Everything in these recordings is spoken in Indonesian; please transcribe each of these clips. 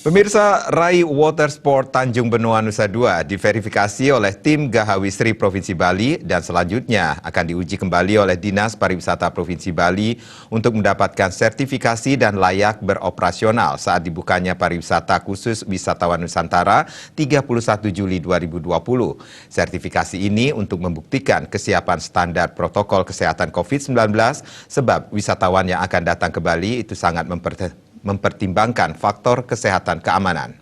Pemirsa, Rai Water Sport Tanjung Benoa Nusa Dua diverifikasi oleh tim Gahawisri Provinsi Bali dan selanjutnya akan diuji kembali oleh Dinas Pariwisata Provinsi Bali untuk mendapatkan sertifikasi dan layak beroperasional saat dibukanya pariwisata khusus wisatawan Nusantara 31 Juli 2020. Sertifikasi ini untuk membuktikan kesiapan standar protokol kesehatan COVID-19 sebab wisatawan yang akan datang ke Bali itu sangat mempertimbangkan faktor kesehatan keamanan.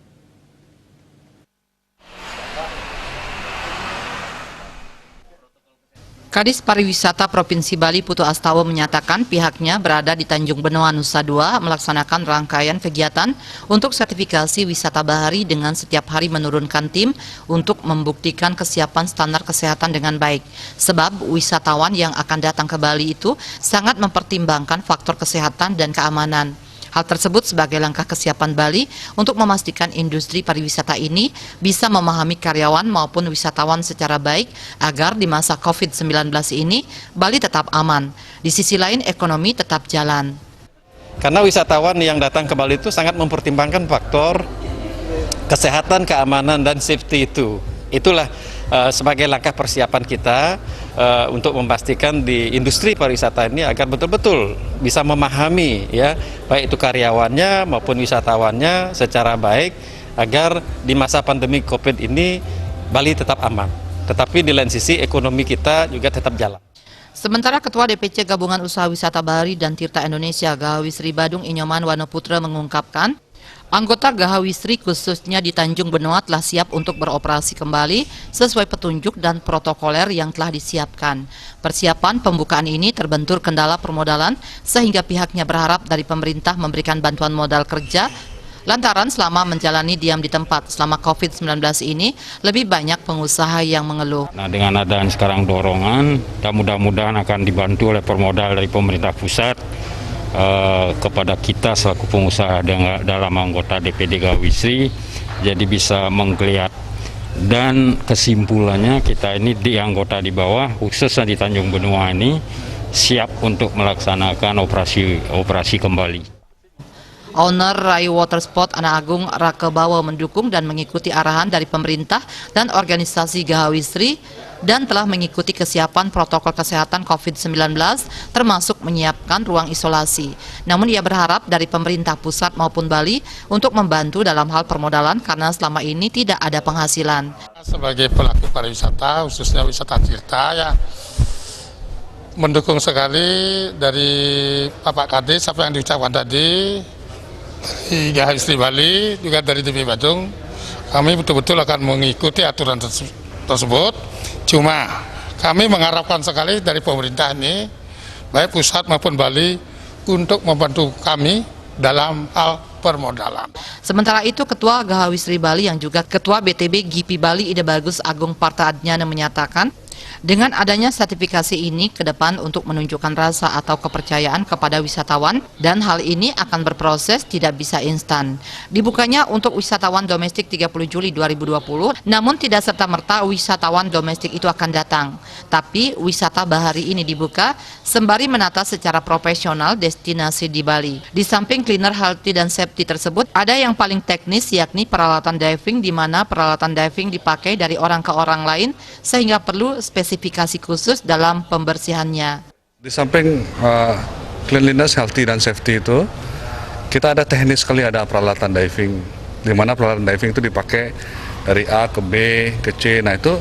Kadis Pariwisata Provinsi Bali Putu Astawa menyatakan pihaknya berada di Tanjung Benoa Nusa Dua melaksanakan rangkaian kegiatan untuk sertifikasi wisata bahari dengan setiap hari menurunkan tim untuk membuktikan kesiapan standar kesehatan dengan baik. Sebab wisatawan yang akan datang ke Bali itu sangat mempertimbangkan faktor kesehatan dan keamanan. Hal tersebut sebagai langkah kesiapan Bali untuk memastikan industri pariwisata ini bisa memahami karyawan maupun wisatawan secara baik agar di masa COVID-19 ini Bali tetap aman. Di sisi lain ekonomi tetap jalan. Karena wisatawan yang datang ke Bali itu sangat mempertimbangkan faktor kesehatan, keamanan, dan safety itu. Itulah sebagai langkah persiapan kita untuk memastikan di industri pariwisata ini agar betul-betul bisa memahami ya baik itu karyawannya maupun wisatawannya secara baik agar di masa pandemi COVID ini Bali tetap aman. Tetapi di lain sisi ekonomi kita juga tetap jalan. Sementara Ketua DPC Gabungan Usaha Wisata Bahari dan Tirta Indonesia Gahawisri Badung Inyoman Wanoputra mengungkapkan, anggota Gahawisri khususnya di Tanjung Benoa telah siap untuk beroperasi kembali sesuai petunjuk dan protokoler yang telah disiapkan. Persiapan pembukaan ini terbentur kendala permodalan sehingga pihaknya berharap dari pemerintah memberikan bantuan modal kerja lantaran selama menjalani diam di tempat selama COVID-19 ini lebih banyak pengusaha yang mengeluh. Nah, dengan adanya sekarang dorongan dan mudah-mudahan akan dibantu oleh permodal dari pemerintah pusat kepada kita selaku pengusaha dalam anggota DPD Gahawisri, jadi bisa menggeliat. Dan kesimpulannya kita ini di anggota di bawah khususnya di Tanjung Benoa ini siap untuk melaksanakan operasi kembali. Owner Rai Water Sport Anak Agung Rakebawa mendukung dan mengikuti arahan dari pemerintah dan organisasi Gahawisri dan telah mengikuti kesiapan protokol kesehatan COVID-19 termasuk menyiapkan ruang isolasi. Namun ia berharap dari pemerintah pusat maupun Bali untuk membantu dalam hal permodalan karena selama ini tidak ada penghasilan. Sebagai pelaku pariwisata khususnya wisata Tirta ya mendukung sekali dari Bapak Kadis apa yang diucapkan tadi dari Gahawisri Bali juga dari DPD Badung. Kami betul-betul akan mengikuti aturan tersebut. Cuma kami mengharapkan sekali dari pemerintah ini, baik pusat maupun Bali, untuk membantu kami dalam hal permodalan. Sementara itu Ketua Gahawisri Bali yang juga Ketua BTB GIPI Bali Ide Bagus Agung Parta Adnyana menyatakan, dengan adanya sertifikasi ini ke depan untuk menunjukkan rasa atau kepercayaan kepada wisatawan dan hal ini akan berproses tidak bisa instan. Dibukanya untuk wisatawan domestik 30 Juli 2020, namun tidak serta-merta wisatawan domestik itu akan datang. Tapi wisata bahari ini dibuka sembari menata secara profesional destinasi di Bali. Di samping cleaner, healthy, dan safety tersebut, ada yang paling teknis yakni peralatan diving di mana peralatan diving dipakai dari orang ke orang lain sehingga perlu spesifikasi khusus dalam pembersihannya. Di samping cleanliness, healthy, dan safety itu, kita ada teknis sekali, ada peralatan diving, di mana peralatan diving itu dipakai dari A ke B ke C. Nah itu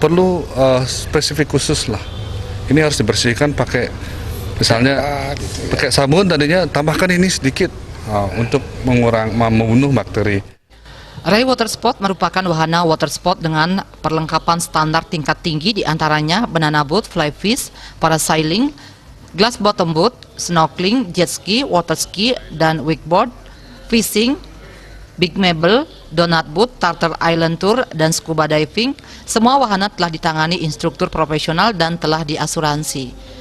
perlu spesifik khusus lah. Ini harus dibersihkan pakai misalnya pakai sabun, tadinya tambahkan ini sedikit untuk membunuh bakteri. Rai Water Sport merupakan wahana water sport dengan perlengkapan standar tingkat tinggi diantaranya banana boat, fly fish, parasailing, glass bottom boat, snorkeling, jet ski, water ski, dan wakeboard, fishing, big mable, donut boat, Tartar Island Tour, dan scuba diving. Semua wahana telah ditangani instruktur profesional dan telah diasuransi.